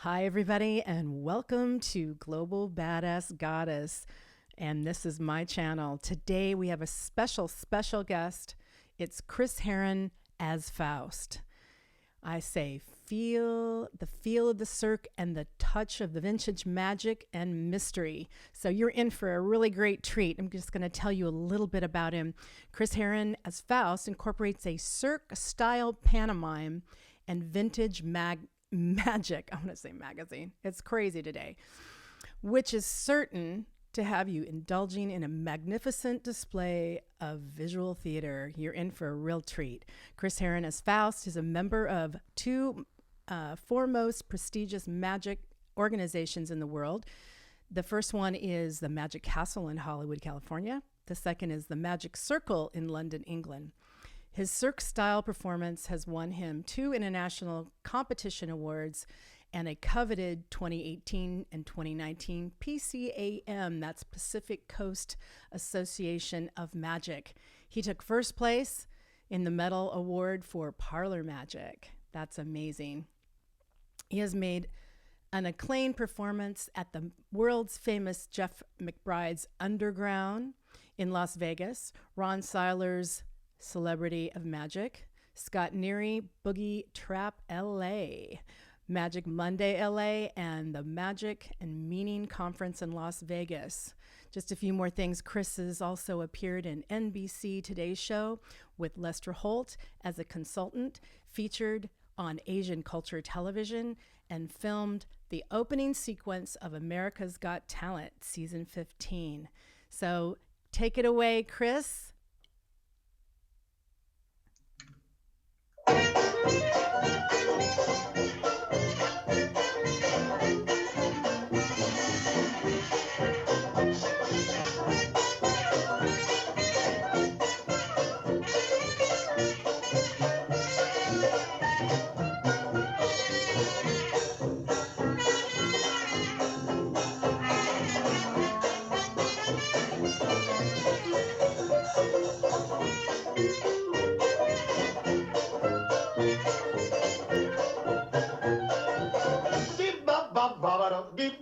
Hi, everybody, and welcome to Global Badass Goddess. And this is my channel. Today we have a special guest. It's Chris Herren as Faust. I say feel of the cirque and the touch of the vintage magic and mystery. So you're in for a really great treat. I'm just going to tell you a little bit about him. Chris Herren as Faust incorporates a cirque-style pantomime and vintage magic. I want to say magazine. It's crazy today, which is certain to have you indulging in a magnificent display of visual theater. You're in for a real treat. Chris Herren as Faust is a member of two foremost prestigious magic organizations in the world. The first one is the Magic Castle in Hollywood, California. The second is the Magic Circle in London, England. His cirque-style performance has won him 2 international competition awards and a coveted 2018 and 2019 PCAM, that's Pacific Coast Association of Magic. He took first place in the medal award for Parlor Magic. That's amazing. He has made an acclaimed performance at the world's famous Jeff McBride's Underground in Las Vegas, Ron Seiler's Celebrity of Magic, Scott Neary Boogie Trap LA, Magic Monday LA, and the Magic and Meaning Conference in Las Vegas. Just a few more things. Chris has also appeared in NBC Today's Show with Lester Holt as a consultant, featured on Asian Culture Television, and filmed the opening sequence of America's Got Talent season 15. So take it away, Chris.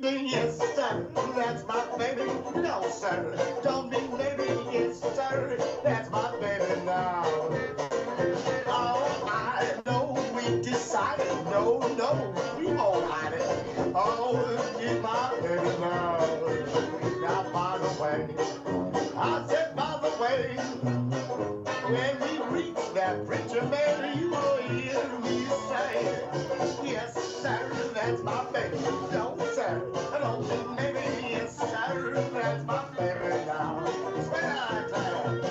Yes, sir, that's my baby. No, sir, don't be maybe. Yes, sir, that's my baby now. Oh, I know we decided. No, we won't hide it. Oh, she's my baby now. Now, by the way, I said by the way, when we reach that preacher man, you will hear me say, yes, sir, that's my baby. No, sir, I don't think maybe, yes, sir, that's my baby now. Swear I tell you.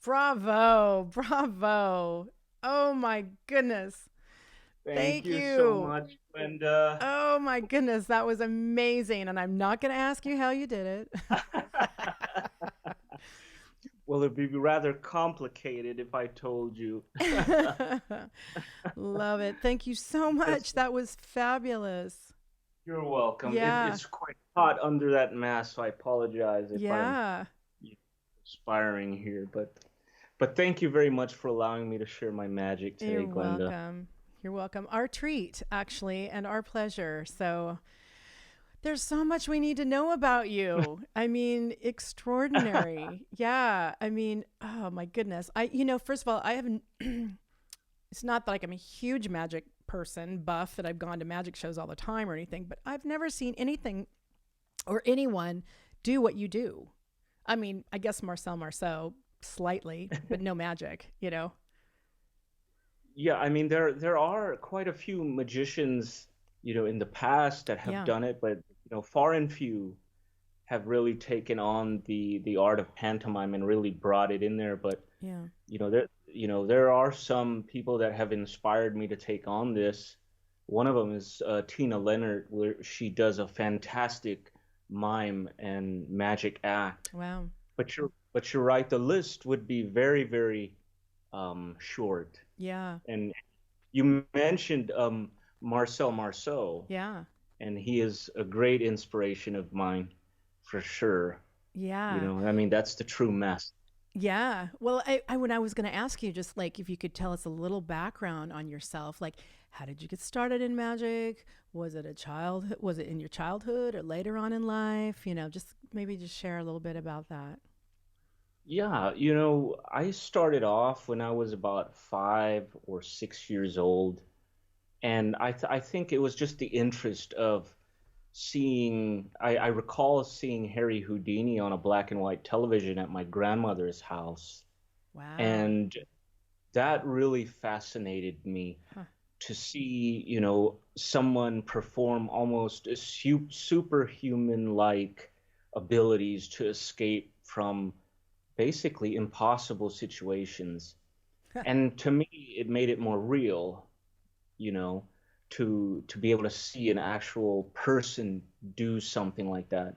Bravo. Bravo. Oh my goodness. Thank Thank you so you. much, Linda. Oh my goodness. That was amazing. And I'm not going to ask you how you did it. Well, it'd be rather complicated if I told you. Love it. Thank you so much. Yes, That was fabulous. you're welcome. Yeah. It's quite hot under that mask, so I apologize if I'm Yeah. inspiring here, but thank you very much for allowing me to share my magic You're today, Glenda. welcome. You're welcome. Our treat, actually, and our pleasure. So there's so much we need to know about you. I mean, extraordinary. Yeah. I mean, oh my goodness. First of all, I haven't, it's not that like I'm a huge magic person, buff, that I've gone to magic shows all the time or anything, but I've never seen anything or anyone do what you do. I mean, I guess Marcel slightly, but no magic. Yeah, I mean there are quite a few magicians, in the past that have Yeah. done it, but far and few have really taken on the art of pantomime and really brought it in there. But Yeah. there are some people that have inspired me to take on this. One of them is Tina Leonard, where she does a fantastic mime and magic act. Wow. But you're right, the list would be very, very short. Yeah. And you mentioned Marcel Marceau, Yeah. and he is a great inspiration of mine for sure. Yeah. I mean, that's the true mess. Yeah. Well, I when I was going to ask you, just like if you could tell us a little background on yourself, like how did you get started in magic? Was it in your childhood or later on in life? Just maybe just share a little bit about that. Yeah, I started off when I was about 5 or 6 years old, and I think it was just the interest of seeing. I recall seeing Harry Houdini on a black and white television at my grandmother's house, Wow. and that really fascinated me Huh. to see, someone perform almost a superhuman-like abilities to escape from basically impossible situations. And to me, it made it more real, you know, to be able to see an actual person do something like that.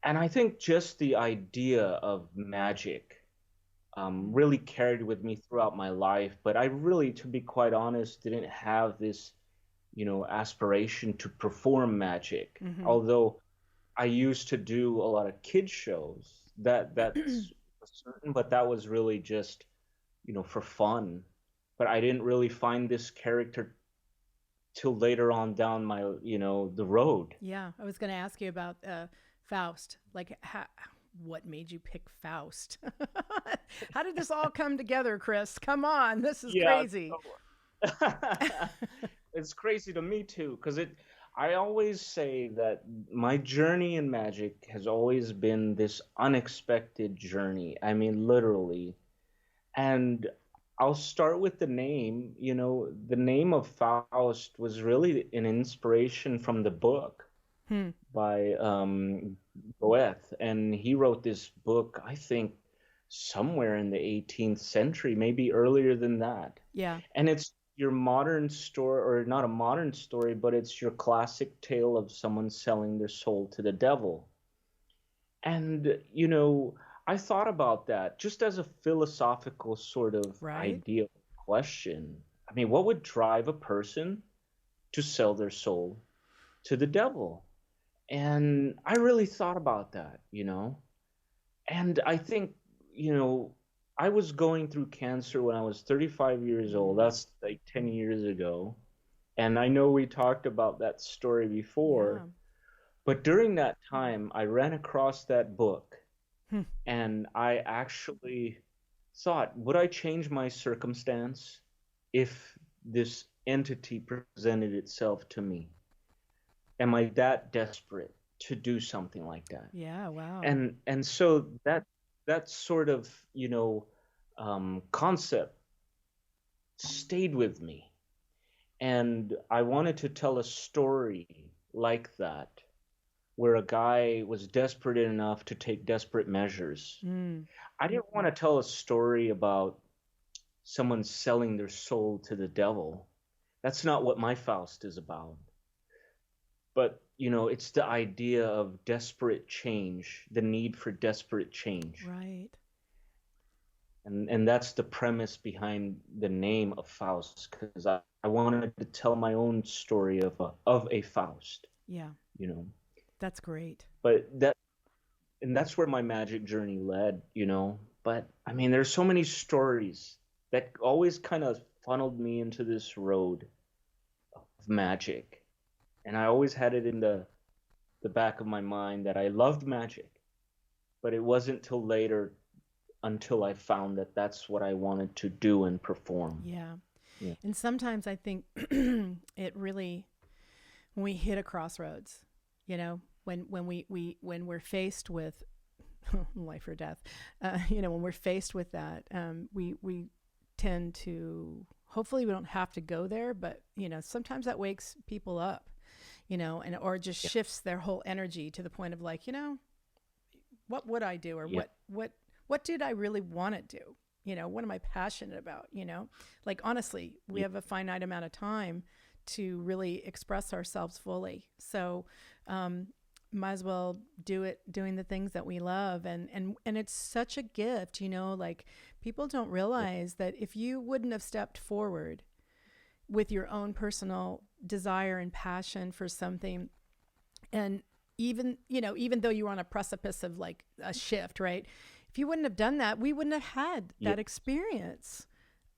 And I think just the idea of magic really carried with me throughout my life. But I really, to be quite honest, didn't have this, aspiration to perform magic. Mm-hmm. Although I used to do a lot of kids shows. That's certain, but that was really just, for fun. But I didn't really find this character till later on down the road. Yeah, I was going to ask you about Faust. Like, what made you pick Faust? How did this all come together, Chris? Come on, this is Yeah, crazy. it's crazy to me too, because I always say that my journey in magic has always been this unexpected journey. I mean, literally. And I'll start with the name. The name of Faust was really an inspiration from the book Hmm. by Goethe. And he wrote this book, I think, somewhere in the 18th century, maybe earlier than that. Yeah. And it's your modern story, or not a modern story, but it's your classic tale of someone selling their soul to the devil. And, I thought about that just as a philosophical sort of Right. idea question. I mean, what would drive a person to sell their soul to the devil? And I really thought about that. And I think, you know, I was going through cancer when I was 35 years old. Mm. That's like 10 years ago. And I know we talked about that story Yeah. before, but during that time, I ran across that book Hmm. and I actually thought, would I change my circumstance if this entity presented itself to me? Am I that desperate to do something like that? Yeah. Wow. And so that sort of concept stayed with me, and I wanted to tell a story like that where a guy was desperate enough to take desperate measures. Mm, I didn't want to tell a story about someone selling their soul to the devil. That's not what my Faust is about. But, it's the idea of desperate change, the need for desperate change. right. And that's the premise behind the name of Faust, because I wanted to tell my own story of a Faust, Yeah, you know. that's great. But that's where my magic journey led. But I mean, there's so many stories that always kind of funneled me into this road of magic. And I always had it in the back of my mind that I loved magic, but it wasn't till later until I found that that's what I wanted to do and perform. Yeah. Yeah. And sometimes I think it really, when we hit a crossroads, when we're faced with life or death, when we're faced with that, we tend to, hopefully we don't have to go there, but sometimes that wakes people up, and or just Yeah. shifts their whole energy to the point of like, what would I do, or Yeah. what did I really want to do? What am I passionate about? Like honestly, we Yeah. have a finite amount of time to really express ourselves fully. So, might as well do it doing the things that we love. And it's such a gift, like people don't realize that if you wouldn't have stepped forward with your own personal desire and passion for something, and even though you were on a precipice of like a shift, right? If you wouldn't have done that, we wouldn't have had Yeah. that experience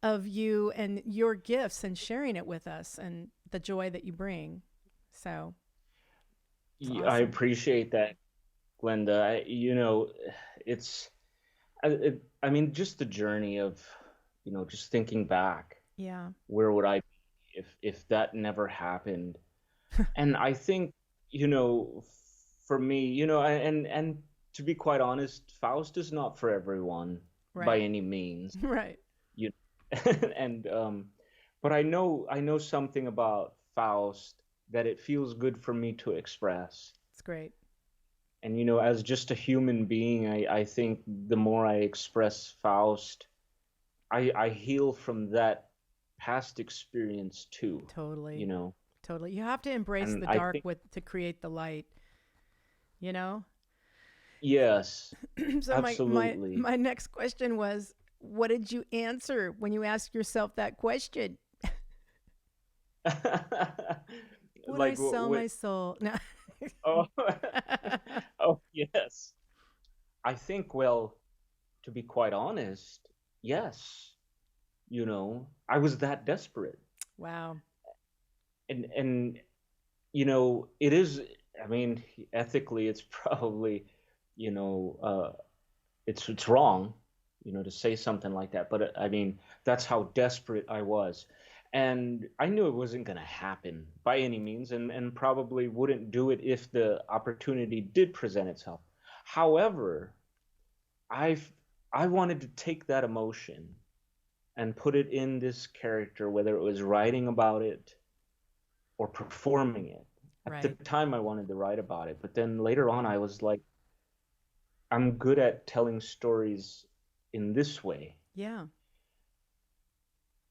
of you and your gifts and sharing it with us and the joy that you bring. So it's I awesome. appreciate that, Glenda. It's, I mean, just the journey of, just thinking back, Yeah. where would I be if that never happened? And I think, you know, for me, and to be quite honest, Faust is not for everyone by Right. any means. Right. You and but I know something about Faust that it feels good for me to express. It's great. And as just a human being, I think the more I express Faust, I heal from that past experience too, you Totally. know. Totally. You have to embrace And the I dark think, with to create the light, you know? yes, So my absolutely. my next question was, what did you answer when you asked yourself that question? Would I Like sell my soul? No. oh, oh yes. I think, well, to be quite honest, yes. I was that desperate. Wow. And it is, I mean, ethically it's probably, you know, it's wrong, to say something like that, but I mean, that's how desperate I was. And I knew it wasn't going to happen by any means, and probably wouldn't do it if the opportunity did present itself. However, I've I wanted to take that emotion and put it in this character, whether it was writing about it or performing it. At the Right. time, I wanted to write about it, but then later on, I was like, I'm good at telling stories in this way. Yeah.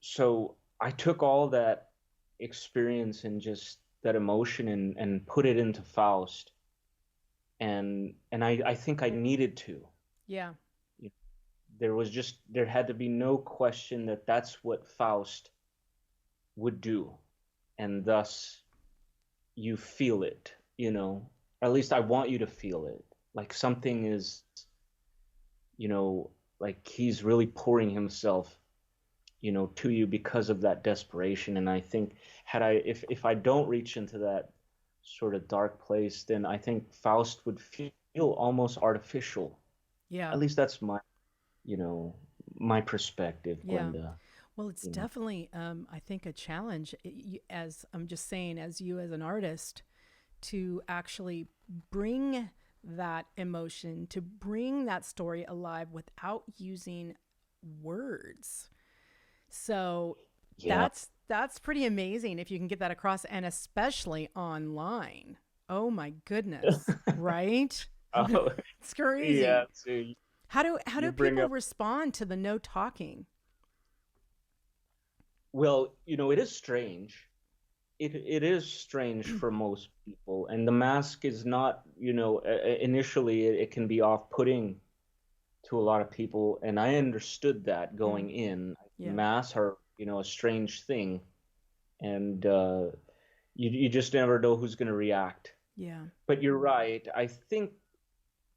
So I took all that experience and just that emotion and put it into Faust. And I think I needed to. Yeah. There had to be no question that that's what Faust would do. And thus you feel it, At least I want you to feel it. Like something is, like he's really pouring himself, to you because of that desperation. And I think if I don't reach into that sort of dark place, then I think Faust would feel almost artificial. Yeah. At least that's you know, my perspective, Yeah. Glenda. Well, it's You know, definitely, I think, a challenge, as I'm just saying, as you as an artist, to actually bring that emotion, to bring that story alive without using words. So yeah, that's pretty amazing if you can get that across, and especially online. Oh my goodness. Right? Oh, It's crazy. yeah. So How do you bring people up, respond to the no talking? well, it is strange. It is strange for most people, and the mask is not, initially it can be off-putting to a lot of people, and I understood that Mm, going in. yeah. Masks are, a strange thing, and you just never know who's going to react. Yeah. But you're right. I think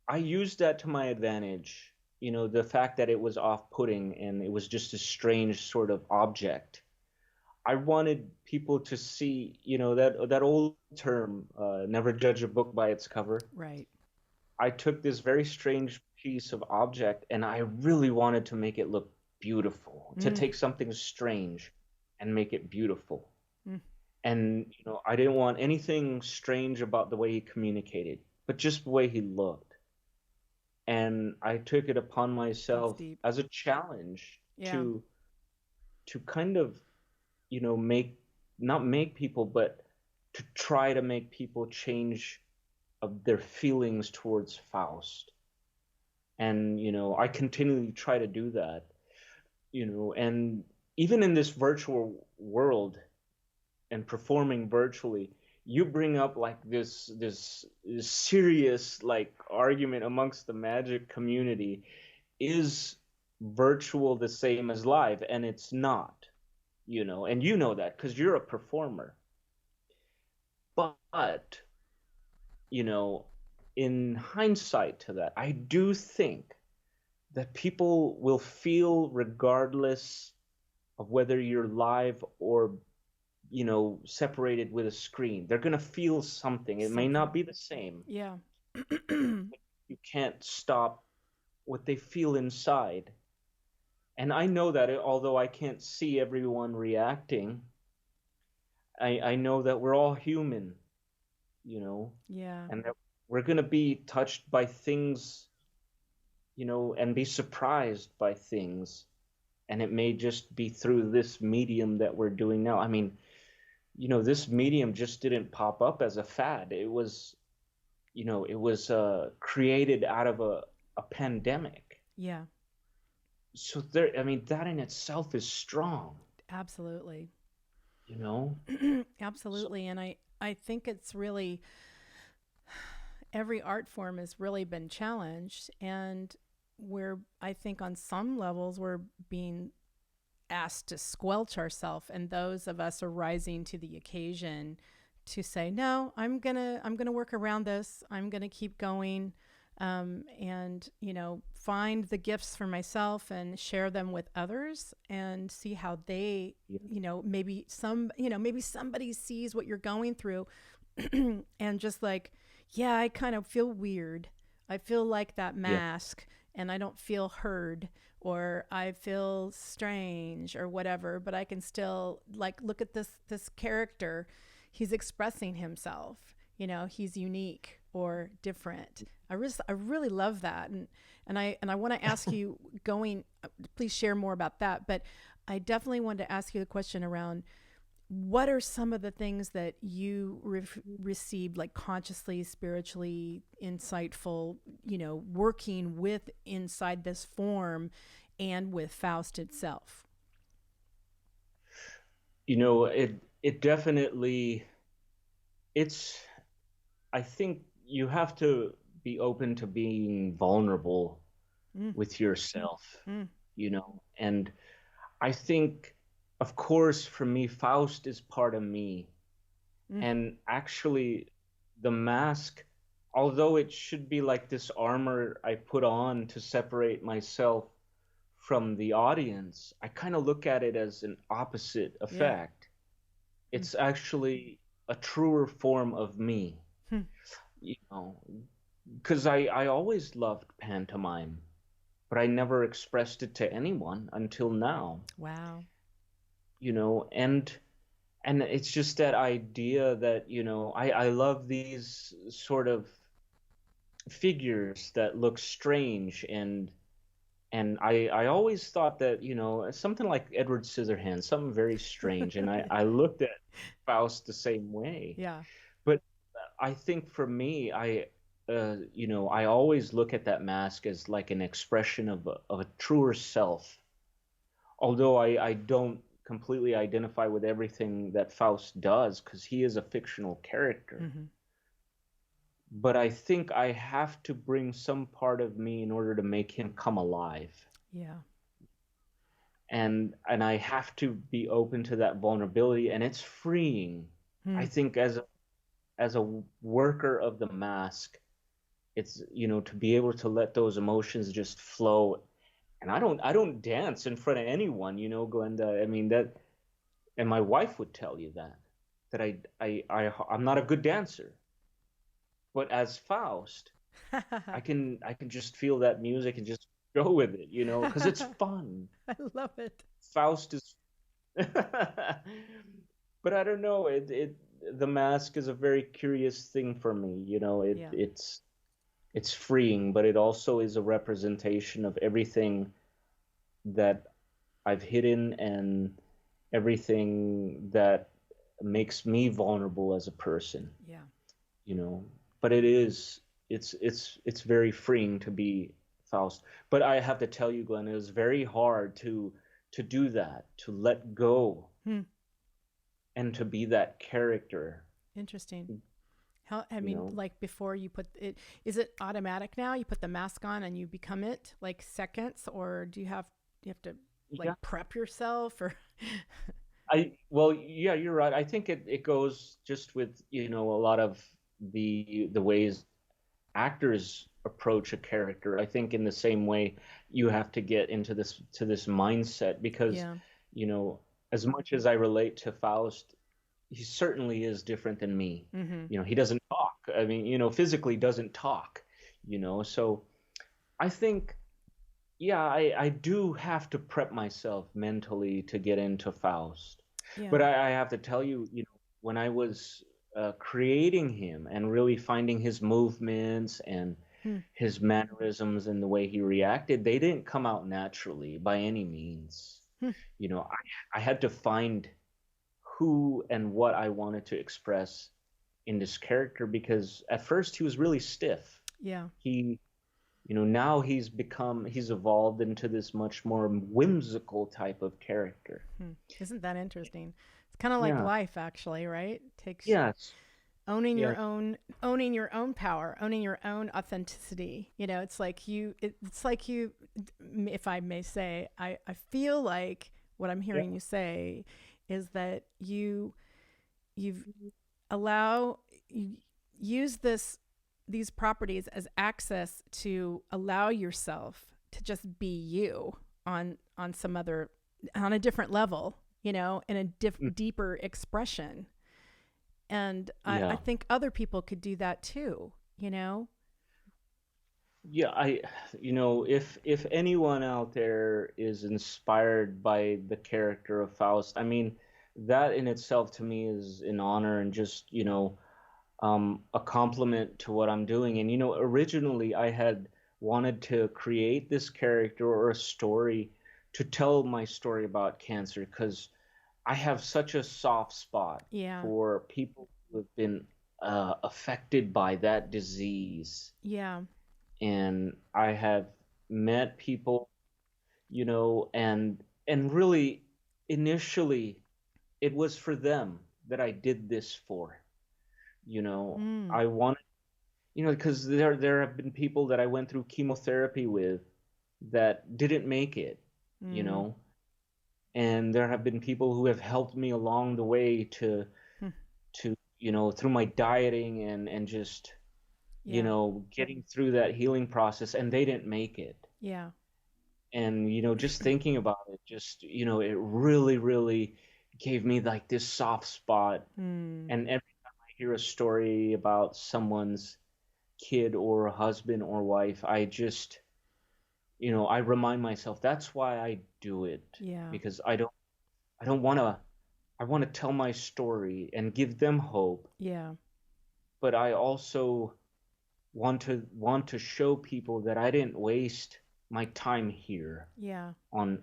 I used that to my advantage. The fact that it was off-putting and it was just a strange sort of object. I wanted people to see, that old term, never judge a book by its cover. Right. I took this very strange piece of object and I really wanted to make it look beautiful, to Mm, take something strange and make it beautiful. mm, And, I didn't want anything strange about the way he communicated, but just the way he looked. And I took it upon that's myself deep. as a challenge Yeah. to kind of, make not make people, but to try to make people change of their feelings towards Faust. And, I continually try to do that, and even in this virtual world and performing virtually, you bring up like this serious like argument amongst the magic community. Is virtual the same as live? And it's not, and you know that because you're a performer. But, you know, in hindsight to that, I do think that people will feel regardless of whether you're live or, separated with a screen. They're going to feel something. It may Something. not be the same. Yeah. You can't stop what they feel inside. And I know that although I can't see everyone reacting, I know that we're all human, you know, Yeah. and that we're going to be touched by things, and be surprised by things. And it may just be through this medium that we're doing now. I mean, this medium just didn't pop up as a fad. It was created out of a pandemic. Yeah. So there, I mean, that in itself is strong, Absolutely. you know? So, Absolutely. And I think it's really every art form has really been challenged, and we're I think on some levels we're being asked to squelch ourselves, and those of us are rising to the occasion to say no, I'm gonna work around this, I'm gonna keep going, and find the gifts for myself and share them with others and see how they, yeah, maybe somebody sees what you're going through and just like, yeah, I kind of feel weird. I feel like that yeah, mask and I don't feel heard, or I feel strange or whatever, but I can still like look at this character. He's expressing himself. He's unique or different. I really love that, and I want to ask you going. Please share more about that. But I definitely wanted to ask you the question around what are some of the things that you received, like consciously, spiritually, insightful, working with inside this form and with Faust itself? it definitely, it's, I think you have to be open to being vulnerable Mm, with yourself, mm, and I think, of course, for me, Faust is part of me. mm, And actually, the mask, although it should be like this armor I put on to separate myself from the audience, I kind of look at it as an opposite yeah. effect. Mm, It's actually a truer form of me, hmm, you know, because I always loved pantomime, but I never expressed it to anyone until now, wow. and it's just that idea that, I love these sort of figures that look strange, and I always thought that, something like Edward Scissorhands, something very strange, and I looked at Faust the same way. Yeah. But I think for me, I always look at that mask as like an expression of a truer self. Although I don't completely identify with everything that Faust does, because he is a fictional character. Hmm. But I think I have to bring some part of me in order to make him come alive. Yeah. And I have to be open to that vulnerability, and it's freeing. I Hmm. think as a worker of the mask, it's, to be able to let those emotions just flow. And I don't dance in front of anyone, Glenda. I mean that, and my wife would tell you that I'm not a good dancer. But as Faust, I can just feel that music and just go with it, because it's fun. I love it. Faust is, but I don't know. The mask is a very curious thing for me. Yeah. It's freeing, but it also is a representation of everything that I've hidden and everything that makes me vulnerable as a person, Yeah. you know. But it's very freeing to be Faust. But I have to tell you, Glenn, it was very hard to do that, to let go Hmm. and to be that character, Interesting. How, I you mean, know. like before you put it, is it automatic now? You put the mask on and you become it like seconds, or do you have to like Yeah, prep yourself or? well, yeah, you're right. I think it goes just with, a lot of the ways actors approach a character. I think in the same way you have to get into this mindset because, Yeah. you know, as much as I relate to Faust, he certainly is different than me. Mm-hmm. He doesn't talk. I mean, physically doesn't talk, so I think, yeah, I do have to prep myself mentally to get into Faust. Yeah. But I have to tell you, when I was creating him and really finding his movements and Hmm. his mannerisms and the way he reacted, they didn't come out naturally by any means. Hmm. I had to find who and what I wanted to express in this character because at first he was really stiff. Yeah. He Now he's evolved into this much more whimsical type of character. Hmm. Isn't that interesting? It's kind of like Yeah. life, actually, right? Takes Yes. Yeah. owning your own power, owning your own authenticity. It's like it's like you, if I may say, I feel like what I'm Yeah. hearing you say is that you've allow you use these properties as access to allow yourself to just be you on some other on a different level, in a Mm. deeper expression. And I Yeah. think other people could do that too. Yeah. If anyone out there is inspired by the character of Faust, I mean, that in itself to me is an honor and just, a compliment to what I'm doing. And, originally I had wanted to create this character or a story to tell my story about cancer because I have such a soft spot Yeah. for people who have been affected by that disease. Yeah. And I have met people, and really initially it was for them that I did this for. Mm. I wanted, because there have been people that I went through chemotherapy with that didn't make it, you Mm. know, and there have been people who have helped me along the way Hmm. to through my dieting and just Yeah. getting through that healing process, and they didn't make it. Yeah. And just thinking about it, just it really really gave me like this soft spot. Mm. And every time I hear a story about someone's kid or husband or wife, I just I remind myself that's why I do it, Yeah. because I don't want to. I want to tell my story and give them hope, Yeah. but I also want to show people that I didn't waste my time here Yeah. on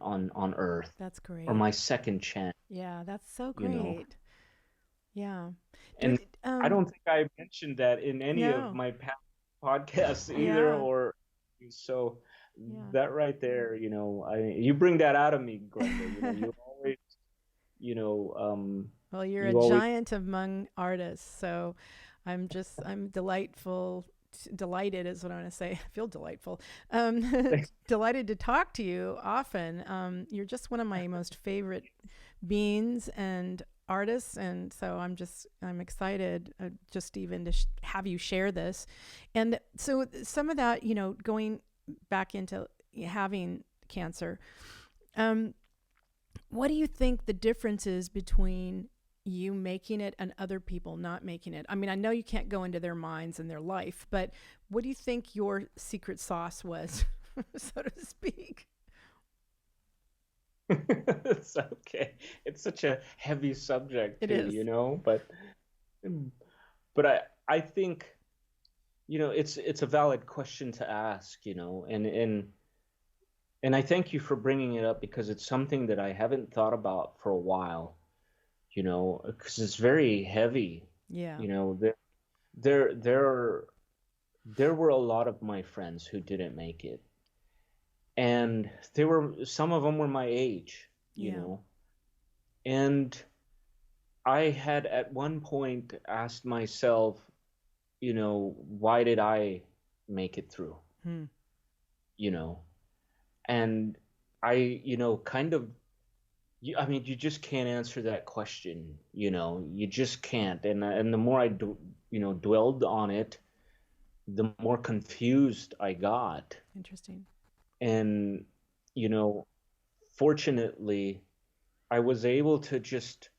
Earth, That's or my great. second chance, Yeah, that's so you know. great. Yeah. There, And I don't think I mentioned that in any of no. my past podcasts either, Yeah. or so Yeah. that right there, you bring that out of me, Glenda. You always, you know, Well, you're a you always. giant among artists, so I'm delighted is what I want to say. I feel delightful. Delighted to talk to you often. You're just one of my most favorite beings and artists, and so I'm excited just even to have you share this. And so some of that, going back into having cancer. Um, what do you think the difference is between you making it and other people not making it? I mean, I know you can't go into their minds and their life, but what do you think your secret sauce was, so to speak? It's okay. It's such a heavy subject It too, is. but I think, it's a valid question to ask, and I thank you for bringing it up because it's something that I haven't thought about for a while, because it's very heavy. Yeah. You know, there there there there were a lot of my friends who didn't make it, and some of them were my age, Yeah. and I had at one point asked myself, why did I make it through? Hmm. You know, and I, kind of, I mean, you just can't answer that question. You just can't. And the more dwelled on it, the more confused I got. Interesting. And, you know, fortunately, I was able to just,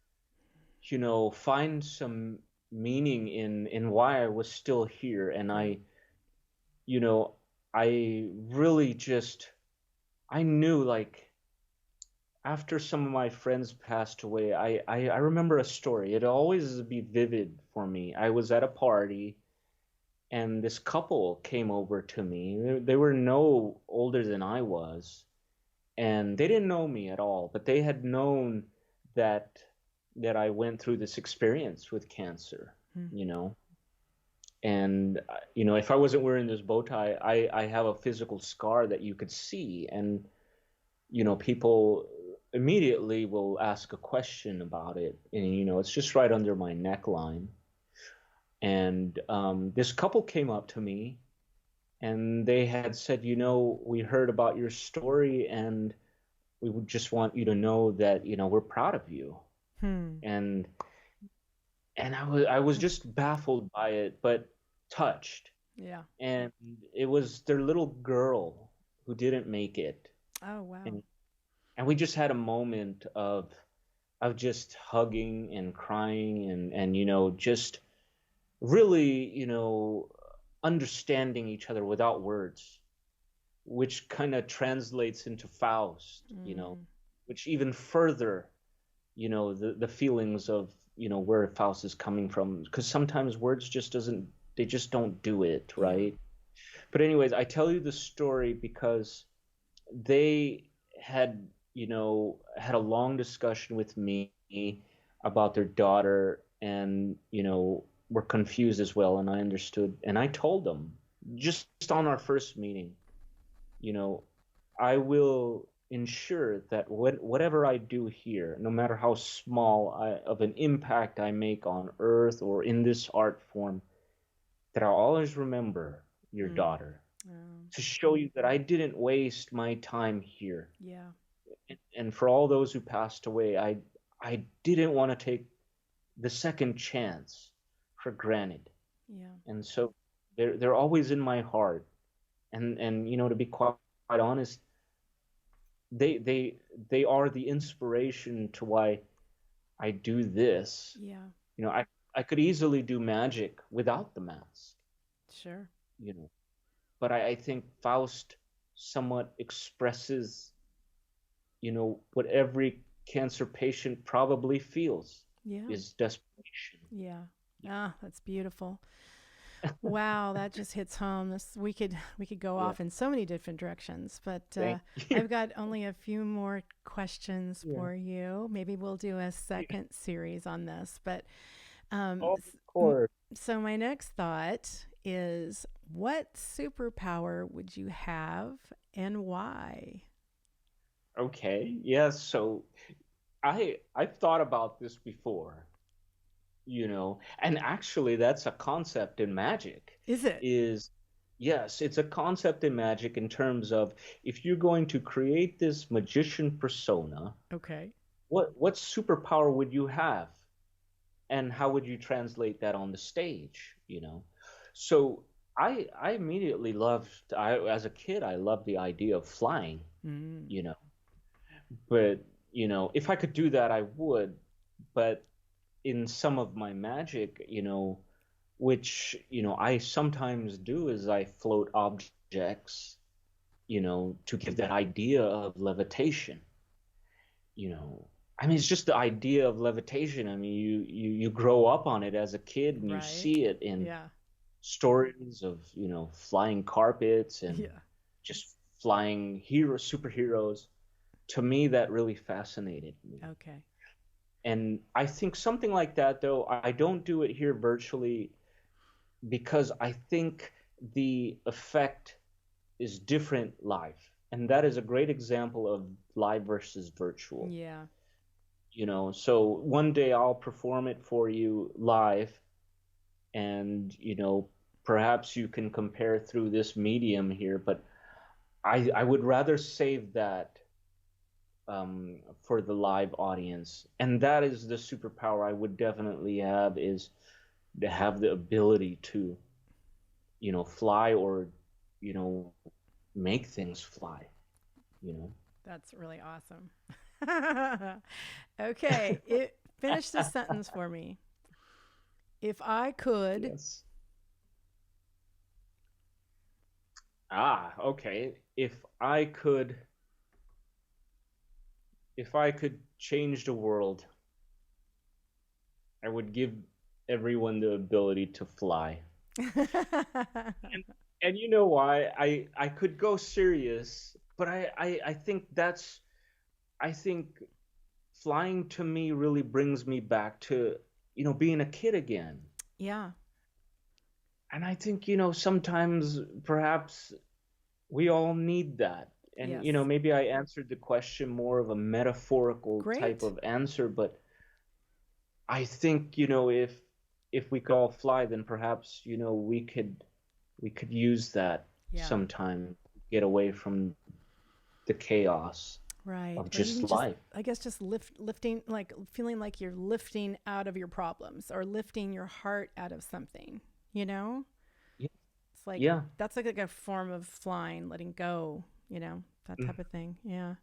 find some meaning in why I was still here. And Yeah. you know, I really just, I knew like after some of my friends passed away, I remember a story. It always be vivid for me. I was at a party and this couple came over to me. They were no older than I was, and they didn't know me at all, but they had known that I went through this experience with cancer, Hmm. you know. And if I wasn't wearing this bow tie, I have a physical scar that you could see, and people immediately will ask a question about it, and it's just right under my neckline. And this couple came up to me, and they had said, we heard about your story, and we would just want you to know that we're proud of you. Hmm. And I was just baffled by it, but touched. Yeah. And it was their little girl who didn't make it, Oh, wow. and we just had a moment of just hugging and crying, and just really understanding each other without words, which kind of translates into Faust, Mm. which even further the feelings of where Faust is coming from, because sometimes words just don't do it, Yeah. right? But anyways, I tell you the story because they had had a long discussion with me about their daughter, and were confused as well, and I understood, and I told them just on our first meeting, you know I will ensure that whatever I do here, no matter how small of an impact I make on earth or in this art form, that I'll always remember your Mm. daughter, Oh, to show you that I didn't waste my time here. yeah. And for all those who passed away, I didn't want to take the second chance for granted. Yeah. And so they're always in my heart. And to be quite honest, they they they are the inspiration to why I do this. Yeah. I could easily do magic without the mask, Sure. you know, but I think Faust somewhat expresses, what every cancer patient probably feels, Yeah. is desperation. Yeah. Ah, that's beautiful. Wow, that just hits home. This we could go Yeah. off in so many different directions, but Thank you. I've got only a few more questions Yeah. for you. Maybe we'll do a second series on this. But Oh, S- of m- course. so my next thought is, what superpower would you have and why? Okay. Yes. So I've thought about this before, and actually that's a concept in magic. Is it? Is Yes, it's a concept in magic in terms of if you're going to create this magician persona, Okay. what superpower would you have? And how would you translate that on the stage, So I immediately as a kid, I loved the idea of flying, Mm, you know. But, if I could do that, I would. But in some of my magic, which, I sometimes do is I float objects, to give that idea of levitation, you know. I mean, it's just the idea of levitation. I mean, you grow up on it as a kid and you right. see it in Yeah. stories of, flying carpets and Yeah. just flying superheroes. To me, that really fascinated me. Okay. And I think something like that, though, I don't do it here virtually because I think the effect is different live. And that is a great example of live versus virtual. Yeah. So one day I'll perform it for you live, and perhaps you can compare through this medium here, but I would rather save that for the live audience. And that is the superpower I would definitely have, is to have the ability to fly, or you know make things fly you know That's really awesome. Okay. Finish this sentence for me. If I could, Yes. Okay. If I could change the world, I would give everyone the ability to fly. And you know why? I could go serious, but I think flying to me really brings me back to being a kid again. yeah. And I think sometimes perhaps we all need that. And Yes. maybe I answered the question more of a metaphorical type Great. of answer, but I think if we could all fly, then perhaps we could use that Yeah. sometime, get away from the chaos Right. of Or just even just, life. I guess, just lifting, like feeling like you're lifting out of your problems or lifting your heart out of something, you know? Yeah. It's like, Yeah. that's like a form of flying, letting go, that Mm. type of thing. Yeah.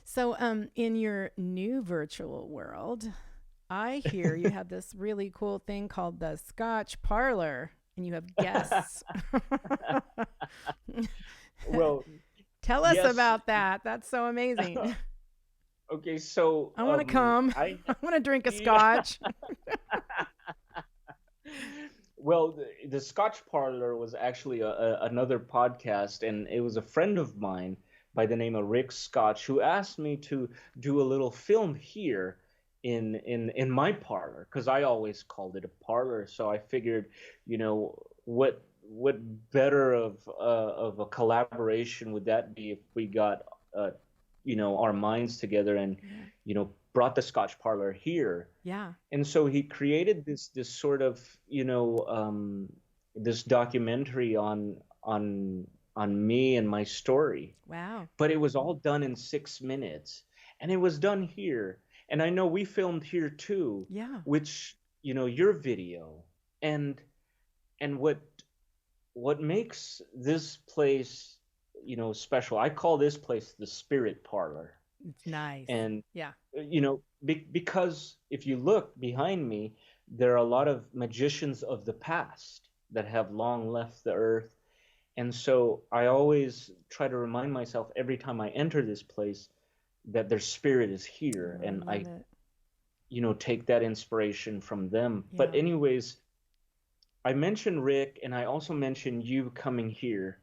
So, in your new virtual world, I hear you have this really cool thing called the Scotch Parlor, and you have guests. Well, Tell us yes. about that. That's so amazing. Okay, so I want to come. I I want to drink a yeah. scotch. Well, the Scotch Parlor was actually another podcast, and it was a friend of mine by the name of Rick Scotch who asked me to do a little film here in my parlor, because I always called it a parlor. So I figured, what better of a collaboration would that be if we got our minds together and Yeah. brought the Scotch Parlor here. Yeah. And so he created this sort of this documentary on me and my story, Wow. but it was all done in 6 minutes, and it was done here. And I know we filmed here too, Yeah. which your video, and what makes this place special. I call this place the Spirit Parlor. It's nice. And Yeah. because if you look behind me, there are a lot of magicians of the past that have long left the earth. And so I always try to remind myself every time I enter this place that their spirit is here, Oh, I and love I it. take that inspiration from them. But Yeah. anyways, I mentioned Rick, and I also mentioned you coming here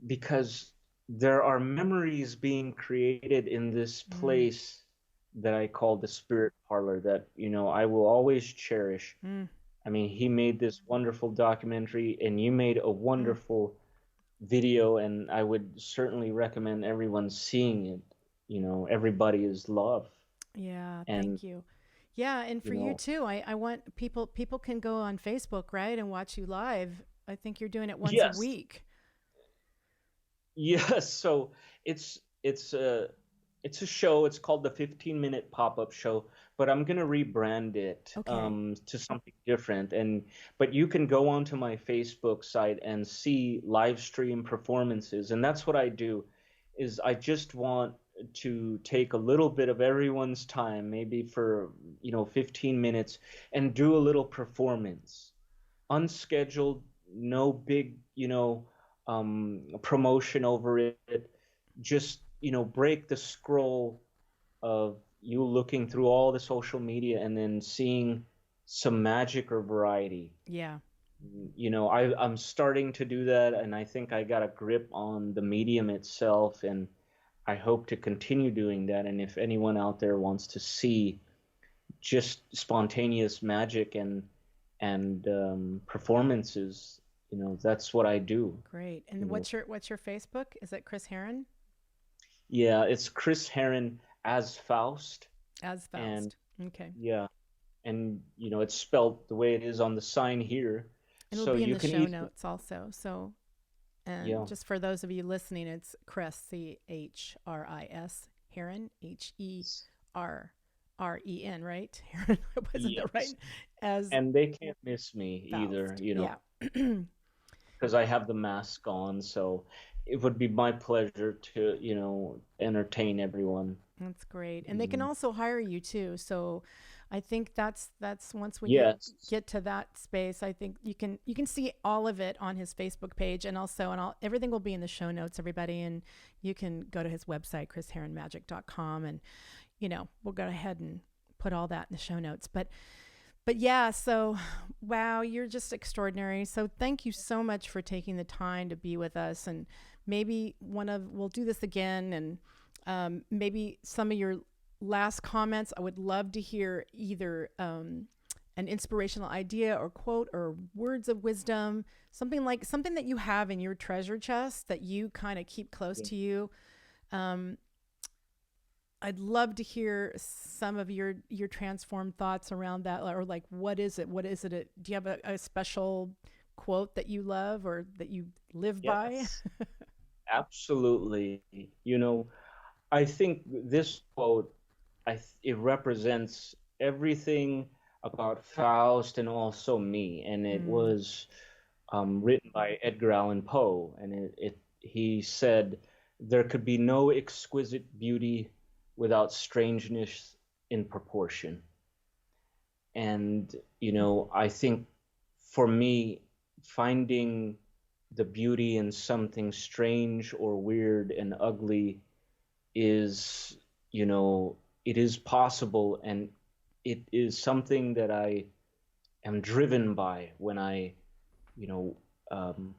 because there are memories being created in this Mm. place that I call the spirit parlor that, I will always cherish. Mm, I mean, he made this wonderful documentary, and you made a mm. wonderful video, and I would certainly recommend everyone seeing it. Everybody is love. Yeah, And, thank you. Yeah, and you for you know, too. I want people can go on Facebook, right, and watch you live. I think you're doing it once a yes, week. yes. So it's it's a it's a show. It's called the 15-minute pop-up show, but I'm gonna rebrand it Okay. to something different. But you can go onto my Facebook site and see live stream performances, and that's what I do. Is I just want to take a little bit of everyone's time, maybe for 15 minutes, and do a little performance, unscheduled, no big, promotion over it. Just, break the scroll of you looking through all the social media and then seeing some magic or variety. Yeah. I'm starting to do that, and I think I got a grip on the medium itself, and I hope to continue doing that. And if anyone out there wants to see just spontaneous magic and performances, that's what I do. Great. You And know, what's your Facebook? Is it Chris Herren yeah, it's Chris Herren as Faust, as and Faust? Okay. yeah, and it's spelled the way it is on the sign here, And it'll so be in you the can show easily, notes also. So, and yeah, just for those of you listening, it's Chris, CHRIS, Herren, HERREN, right? Herren, wasn't that right? yes, As and they can't miss me either, Faust. Yeah. because I have the mask on, so it would be my pleasure to, entertain everyone. That's great. And they can Mm, also hire you too. So I think that's once we get yes, get to that space, I think you can see all of it on his Facebook page, and also and all everything will be in the show notes, everybody, and you can go to his website ChrisHerrenMagic.com, and we'll go ahead and put all that in the show notes. But yeah, so wow, you're just extraordinary. So thank you so much for taking the time to be with us, and maybe we'll do this again, and maybe some of your last comments. I would love to hear either an inspirational idea or quote or words of wisdom, something that you have in your treasure chest that you kind of keep close yeah, to you. Um, I'd love to hear some of your transformed thoughts around that, or like, what is it? What is it? Do you have a special quote that you love or that you live by? yes, absolutely. I think this quote, it represents everything about Faust and also me, and it Mm, was written by Edgar Allan Poe, and he said, "There could be no exquisite beauty without strangeness in proportion." And I think for me, finding the beauty in something strange or weird and ugly is, it is possible, and it is something that I am driven by when I,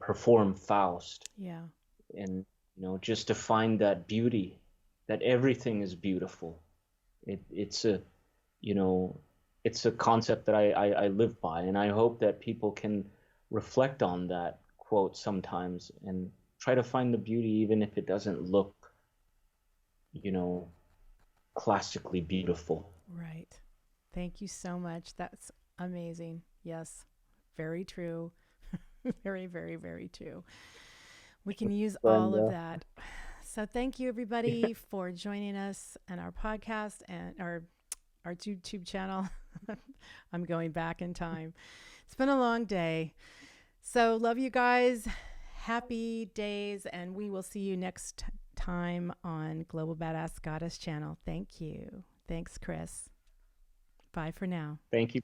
perform Faust, yeah. and just to find that beauty, that everything is beautiful. It's a, you know, it's a concept that I live by, and I hope that people can reflect on that quote sometimes and try to find the beauty, even if it doesn't look, you know, classically beautiful. Right. Thank you so much. That's amazing. Yes. Very true. Very, very, very true. We can use all of Glenda. that. So thank you everybody for joining us on our podcast and our YouTube channel. I'm going back in time. It's been a long day. So love you guys. Happy days, and we will see you next time on Global Badass Goddess channel. Thank you. Thanks, Chris. Bye for now. Thank you.